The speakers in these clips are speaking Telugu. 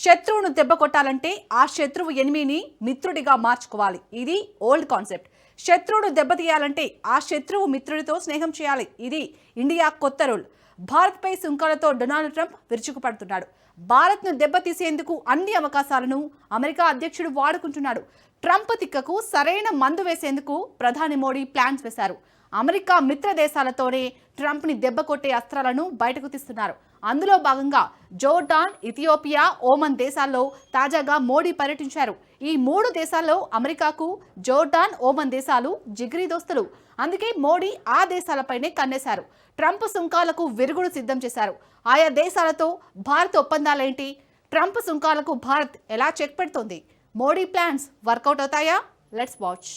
శత్రువును దెబ్బ కొట్టాలంటే ఆ శత్రువు ఎనిమిని మిత్రుడిగా మార్చుకోవాలి. ఇది ఓల్డ్ కాన్సెప్ట్. శత్రువును దెబ్బతీయాలంటే ఆ శత్రువు మిత్రుడితో స్నేహం చేయాలి. ఇది ఇండియా కొత్త రూల్. భారత్పై సుంకాలతో డొనాల్డ్ ట్రంప్ విరుచుకుపడుతున్నాడు. భారత్ను దెబ్బతీసేందుకు అన్ని అవకాశాలను అమెరికా అధ్యక్షుడు వాడుకుంటున్నాడు. ట్రంప్ తిక్కకు సరైన మందు వేసేందుకు ప్రధాని మోడీ ప్లాన్స్ వేశారు. అమెరికా మిత్ర దేశాలతోనే ట్రంప్ని దెబ్బ కొట్టే అస్త్రాలను బయటకు తీస్తున్నారు. అందులో భాగంగా జోర్డాన్, ఇథియోపియా, ఓమన్ దేశాల్లో తాజాగా మోడీ పర్యటించారు. ఈ 3 దేశాల్లో అమెరికాకు జోర్డాన్, ఓమన్ దేశాలు జిగిరి దోస్తులు. అందుకే మోడీ ఆ దేశాలపైనే కన్నేశారు. ట్రంప్ సుంకాలకు విరుగుడు సిద్ధం చేశారు. ఆయా దేశాలతో భారత్ ఒప్పందాలేంటి? ట్రంప్ సుంకాలకు భారత్ ఎలా చెక్ పెడుతోంది? మోడీ ప్లాన్స్ వర్కౌట్ అవుతాయా? Let's watch.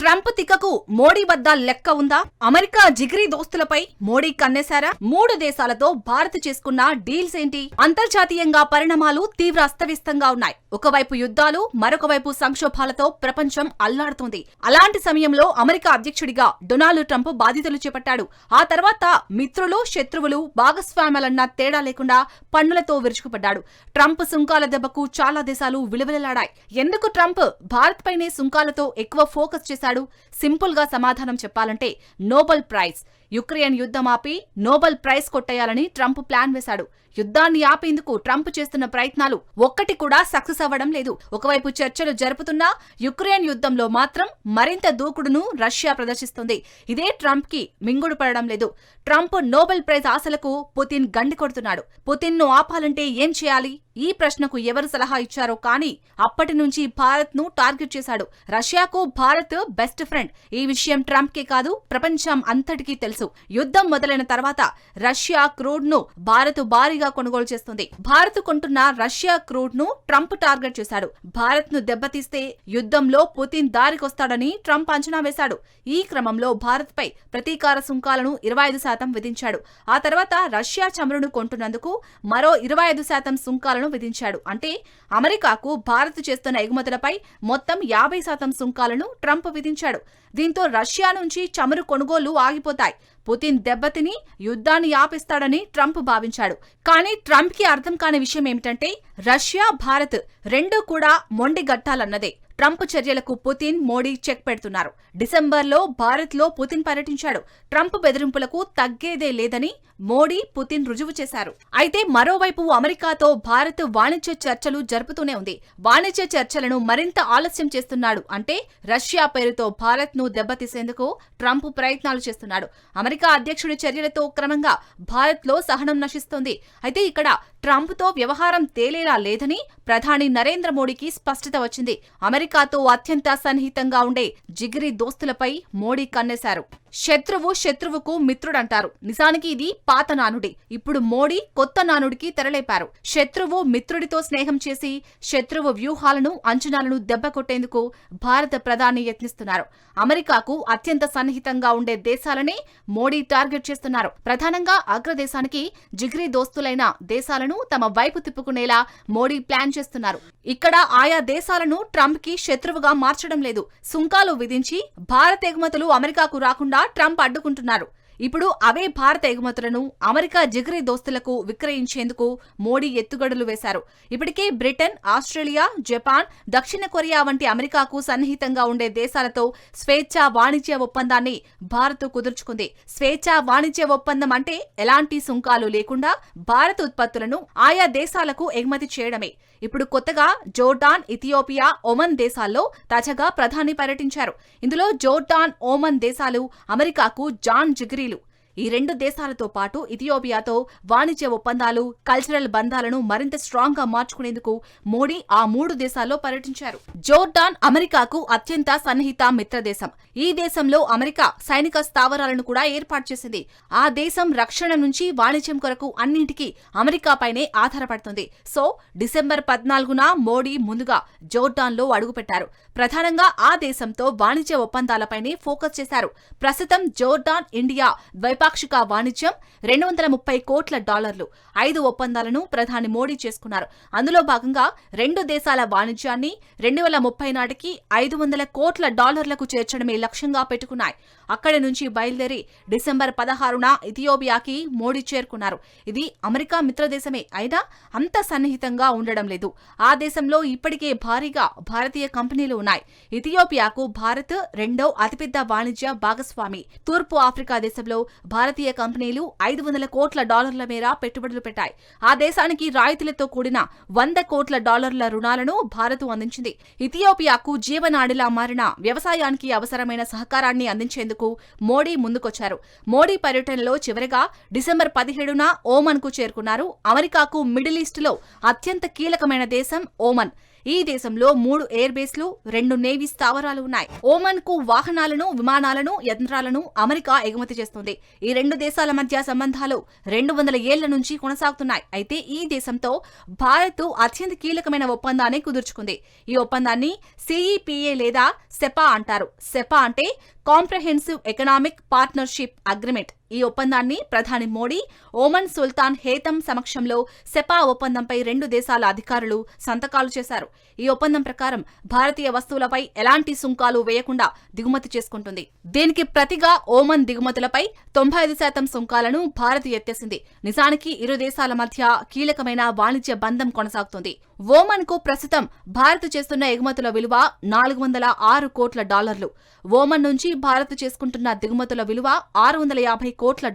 ట్రంప్ తిక్కకు మోడీ వద్ద లెక్క ఉందా? అమెరికా జిగిరి దోస్తులపై మోడీ కన్నేశారా? 3 దేశాలతో భారత్ చేసుకున్న డీల్స్ ఏంటి? అంతర్జాతీయంగా పరిణామాలు తీవ్ర అస్తవ్యస్తంగా ఉన్నాయి. ఒకవైపు యుద్ధాలు, మరొక వైపు సంక్షోభాలతో ప్రపంచం అల్లాడుతోంది. అలాంటి సమయంలో అమెరికా అధ్యక్షుడిగా డొనాల్డ్ ట్రంప్ బాధ్యతలు చేపట్టాడు. ఆ తర్వాత మిత్రులు, శత్రువులు, భాగస్వామ్యాలన్న తేడా లేకుండా పన్నులతో విరుచుకుపడ్డాడు. ట్రంప్ సుంకాల దెబ్బకు చాలా దేశాలు విలువెలలాడాయి. ఎందుకు ట్రంప్ భారత్ పైనే సుంకాలతో ఎక్కువ ఫోకస్ చేశాడు? సింపుల్ గా సమాధానం చెప్పాలంటే నోబెల్ ప్రైజ్. యుక్రెయిన్ యుద్ధం ఆపి నోబెల్ ప్రైజ్ కొట్టేయాలని ట్రంప్ ప్లాన్ వేశాడు. యుద్ధాన్ని ఆపేందుకు ట్రంప్ చేస్తున్న ప్రయత్నాలు ఒక్కటి కూడా సక్సెస్ అవ్వడం లేదు. ఒకవైపు చర్చలు జరుపుతున్నా యుక్రెయిన్ యుద్ధంలో మాత్రం మరింత దూకుడును రష్యా ప్రదర్శిస్తుంది. ఇదే ట్రంప్ కి మింగుడు పడడం లేదు. ట్రంప్ నోబెల్ ప్రైజ్ ఆశలకు పుతిన్ గండి కొడుతున్నాడు. పుతిన్ ను ఆపాలంటే ఏం చేయాలి? ఈ ప్రశ్నకు ఎవరు సలహా ఇచ్చారో కానీ అప్పటి నుంచి భారత్ ను టార్గెట్ చేశాడు. రష్యాకు భారత్ బెస్ట్ ఫ్రెండ్. ఈ విషయం ట్రంప్ కే కాదు, ప్రపంచం అంతటికీ తెలుసు. యుద్ధం మొదలైన తర్వాత రష్యా క్రూడ్ ను భారత్ భారీగా కొనుగోలు చేస్తుంది. భారత్ కొంటున్న రష్యా క్రూడ్ ను ట్రంప్ టార్గెట్ చేశాడు. భారత్ ను దెబ్బతీస్తే యుద్ధంలో పుతిన్ దారికొస్తాడని ట్రంప్ అంచనా వేశాడు. ఈ క్రమంలో భారత్ పై ప్రతీకార సుంకాలను 25% విధించాడు. ఆ తర్వాత రష్యా చమురును కొంటున్నందుకు మరో 25% సుంకాలను విధించాడు. అంటే అమెరికాకు భారత్ చేస్తున్న ఎగుమతులపై మొత్తం 50% సుంకాలను ట్రంప్ విధించాడు. దీంతో రష్యా నుంచి చమురు కొనుగోలు ఆగిపోతాయి. పుతిన్ దెబ్బతిని యుద్ధాన్ని ఆపేస్తాడని ట్రంప్ భావించాడు. కానీ ట్రంప్ కి అర్థం కాని విషయం ఏమిటంటే రష్యా, భారత్ రెండూ కూడా మొండిగట్టాలన్నదే. ట్రంప్ చర్యలకు పుతిన్, మోడీ చెక్ పెడుతున్నారు. డిసెంబర్లో భారత్లో పుతిన్ పర్యటించాడు. ట్రంప్ బెదిరింపులకు తగ్గేదే లేదని మోడీ, పుతిన్ రుజువు చేశారు. అయితే మరోవైపు అమెరికాతో భారత్ వాణిజ్య చర్చలు జరుపుతూనే ఉంది. వాణిజ్య చర్చలను మరింత ఆలస్యం చేస్తున్నాడు. అంటే రష్యా పేరుతో భారత్ ను దెబ్బతీసేందుకు ట్రంప్ ప్రయత్నాలు చేస్తున్నాడు. అమెరికా అధ్యక్షుడి చర్యలతో క్రమంగా భారత్ లో సహనం నశిస్తోంది. అయితే ఇక్కడ ట్రంప్ తో వ్యవహారం తేలేలా లేదని ప్రధాని నరేంద్ర మోడీకి స్పష్టత వచ్చింది. అమెరికాతో అత్యంత సన్నిహితంగా ఉండే జిగిరి దోస్తులపై మోడీ కన్నేశారు. శత్రువుకు మిత్రుడంటారు. నిజానికి ఇది పాత నానుడి. ఇప్పుడు మోడీ కొత్త నానుడికి తెరలేపారు. శత్రువు మిత్రుడితో స్నేహం చేసి శత్రువు వ్యూహాలను, అంచనాలను దెబ్బకొట్టేందుకు భారత ప్రధాని యత్నిస్తున్నారు. అమెరికాకు అత్యంత సన్నిహితంగా ఉండే దేశాలనే మోడీ టార్గెట్ చేస్తున్నారు. ప్రధానంగా అగ్రదేశానికి జిగిరి దోస్తులైన దేశాలను తమ వైపు తిప్పుకునేలా మోడీ ప్లాన్ చేస్తున్నారు. ఇక్కడ ఆయా దేశాలను ట్రంప్ కి శత్రువుగా మార్చడం లేదు. సుంకాలు విధించి భారత్ ఎగుమతులు అమెరికాకు రాకుండా ట్రంప్ అడ్డుకుంటున్నారు. ఇప్పుడు అవే భారత ఎగుమతులను అమెరికా జిగిరి దోస్తులకు విక్రయించేందుకు మోడీ ఎత్తుగడలు వేశారు. ఇప్పటికే బ్రిటన్, ఆస్ట్రేలియా, జపాన్, దక్షిణ కొరియా వంటి అమెరికాకు సన్నిహితంగా ఉండే దేశాలతో స్వేచ్ఛా వాణిజ్య ఒప్పందాన్ని భారత్ కుదుర్చుకుంది. స్వేచ్ఛా వాణిజ్య ఒప్పందం అంటే ఎలాంటి సుంకాలు లేకుండా భారత ఉత్పత్తులను ఆయా దేశాలకు ఎగుమతి చేయడమే. ఇప్పుడు కొత్తగా జోర్డాన్, ఇథియోపియా, ఒమన్ దేశాల్లో తాజాగా ప్రధాని పర్యటించారు. ఇందులో జోర్డాన్, ఓమన్ దేశాలు అమెరికాకు జాన్ జిగిరీలు. ఈ 2 దేశాలతో పాటు ఇథియోపియాతో వాణిజ్య ఒప్పందాలు, కల్చరల్ బంధాలను మరింత స్ట్రాంగ్ గా మార్చుకునేందుకు మోడీ ఆ 3 దేశాల్లో పర్యటించారు. జోర్డాన్ అమెరికాకు అత్యంత సన్నిహిత మిత్రదేశం. ఈ దేశంలో అమెరికా సైనిక స్థావరాలను కూడా ఏర్పాటు చేసింది. ఆ దేశం రక్షణ నుంచి వాణిజ్యం కొరకు అన్నింటికీ అమెరికాపైనే ఆధారపడుతుంది. సో డిసెంబర్ 14న మోడీ ముందుగా జోర్డాన్లో అడుగుపెట్టారు. ప్రధానంగా ఆ దేశంతో వాణిజ్య ఒప్పందాలపైనే ఫోకస్ చేశారు. ప్రస్తుతం జోర్డాన్, ఇండియా ద్వైపాక్షిక ద్వైపాక్షిక వాణిజ్యం $230 కోట్ల, 5 ఒప్పందాలను ప్రధాని మోడీ చేసుకున్నారు. అందులో భాగంగా 2 దేశాల వాణిజ్యాన్ని 2030 నాటికి $500 కోట్ల చేర్చడమే లక్ష్యంగా పెట్టుకున్నాయి. అక్కడి నుంచి బయలుదేరి డిసెంబర్ 16న ఇథియోపియాకి మోడీ చేరుకున్నారు. ఇది అమెరికా మిత్రదేశమే అయినా అంత సన్నిహితంగా ఉండడం లేదు. ఆ దేశంలో ఇప్పటికే భారీగా భారతీయ కంపెనీలు ఉన్నాయి. ఇథియోపియాకు భారత్ రెండో అతిపెద్ద వాణిజ్య భాగస్వామి. తూర్పు ఆఫ్రికా దేశంలో భారతీయ కంపెనీలు $500 కోట్ల మేర పెట్టుబడులు పెట్టాయి. ఆ దేశానికి రాయితీలతో కూడిన $100 కోట్ల రుణాలను భారత్ అందించింది. ఇథియోపియాకు జీవనాడిలా మారిన వ్యవసాయానికి అవసరమైన సహకారాన్ని అందించేందుకు మోడీ ముందుకొచ్చారు. మోడీ పర్యటనలో చివరగా డిసెంబర్ 17న ఓమన్ కు చేరుకున్నారు. అమెరికాకు మిడిల్ ఈస్ట్ లో అత్యంత కీలకమైన దేశం ఓమన్. ఈ దేశంలో 3 ఎయిర్ బేస్లు, 2 నేవీ స్థావరాలు ఉన్నాయి. ఓమన్ కు వాహనాలను, విమానాలను, యంత్రాలను అమెరికా ఎగుమతి చేస్తుంది. ఈ 2 దేశాల మధ్య సంబంధాలు 200 ఏళ్ల నుంచి కొనసాగుతున్నాయి. అయితే ఈ దేశంతో భారత్ అత్యంత కీలకమైన ఒప్పందాన్ని కుదుర్చుకుంది. ఈ ఒప్పందాన్ని సిఈపిఏ లేదా సెపా అంటారు. సెపా అంటే కాంప్రహెన్సివ్ ఎకనామిక్ పార్ట్నర్షిప్ అగ్రిమెంట్. ఈ ఒప్పందాన్ని ప్రధాని మోడీ, ఓమన్ సుల్తాన్ హేతమ్ సమక్షంలో సెపా ఒప్పందంపై 2 దేశాల అధికారులు సంతకాలు చేశారు. ఈ ఒప్పందం ప్రకారం భారతీయ వస్తువులపై ఎలాంటి సుంకాలు వేయకుండా దిగుమతి చేసుకుంటుంది. దీనికి ప్రతిగా ఓమన్ దిగుమతులపై 95% సుంకాలను భారత్ ఎత్తేసింది. నిజానికి ఇరు దేశాల మధ్య కీలకమైన వాణిజ్య బంధం కొనసాగుతుంది. ఓమన్ కు ప్రస్తుతం భారత్ చేస్తున్న ఎగుమతుల విలువ $406 కోట్ల. ఓమన్ నుంచి భారత్ చేసుకుంటున్న దిగుమతుల విలువ $650 కోట్ల.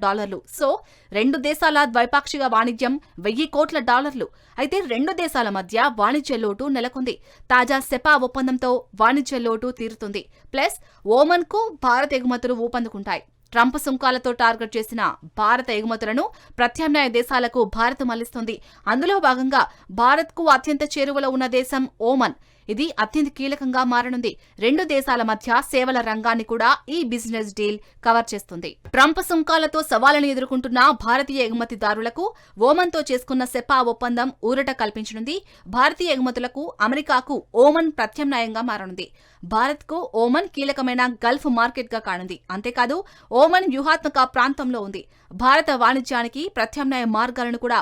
సో 2 దేశాల ద్వైపాక్షిక వాణిజ్యం $1000 కోట్ల. అయితే 2 దేశాల మధ్య వాణిజ్య లోటు నెలకొంది. తాజా సెపా ఒప్పందంతో వాణిజ్య లోటు తీరుతుంది. ప్లస్ ఓమన్ కు భారత్ ఎగుమతులు ఊపందుకుంటాయి. ట్రంప్ సుంకాలతో టార్గెట్ చేసిన భారత ఎగుమతులను ప్రత్యామ్నాయ దేశాలకు భారత్ మళ్లిస్తుంది. అందులో భాగంగా భారత్కు అత్యంత చేరువలో ఉన్న దేశం ఓమన్. ఇది అత్యంత కీలకంగా మారనుంది. 2 దేశాల మధ్య సేవల రంగాన్ని కూడా ఈ బిజినెస్ డీల్ కవర్ చేస్తుంది. ట్రంప్ సుంకాలతో సవాళ్లను ఎదుర్కొంటున్న భారతీయ ఎగుమతిదారులకు ఓమన్తో చేసుకున్న సెపా ఒప్పందం ఊరట కల్పించనుంది. భారతీయ ఎగుమతులకు అమెరికాకు ఓమన్ ప్రత్యామ్నాయంగా మారనుంది. భారత్కు ఓమన్ కీలకమైన గల్ఫ్ మార్కెట్గా కానుంది. అంతేకాదు ఓమన్ వ్యూహాత్మక ప్రాంతంలో ఉంది. భారత వాణిజ్యానికి ప్రత్యామ్నాయ మార్గాలను కూడా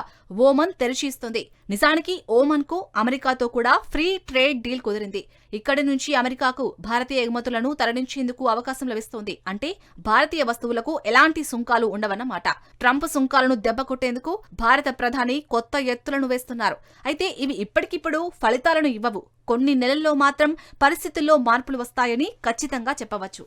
ఓమన్ తెరిచిస్తుంది. నిజానికి ఓమన్ కు అమెరికాతో కూడా ఫ్రీ ట్రేడ్ డీల్ కుదిరింది. ఇక్కడి నుంచి అమెరికాకు భారతీయ ఎగుమతులను తరలించేందుకు అవకాశం లభిస్తోంది. అంటే భారతీయ వస్తువులకు ఎలాంటి సుంకాలు ఉండవన్నమాట. ట్రంప్ సుంకాలను దెబ్బకొట్టేందుకు భారత ప్రధాని కొత్త ఎత్తులను వేస్తున్నారు. అయితే ఇవి ఇప్పటికిప్పుడు ఫలితాలను ఇవ్వవు. కొన్ని నెలల్లో మాత్రం పరిస్థితుల్లో మార్పులు వస్తాయని ఖచ్చితంగా చెప్పవచ్చు.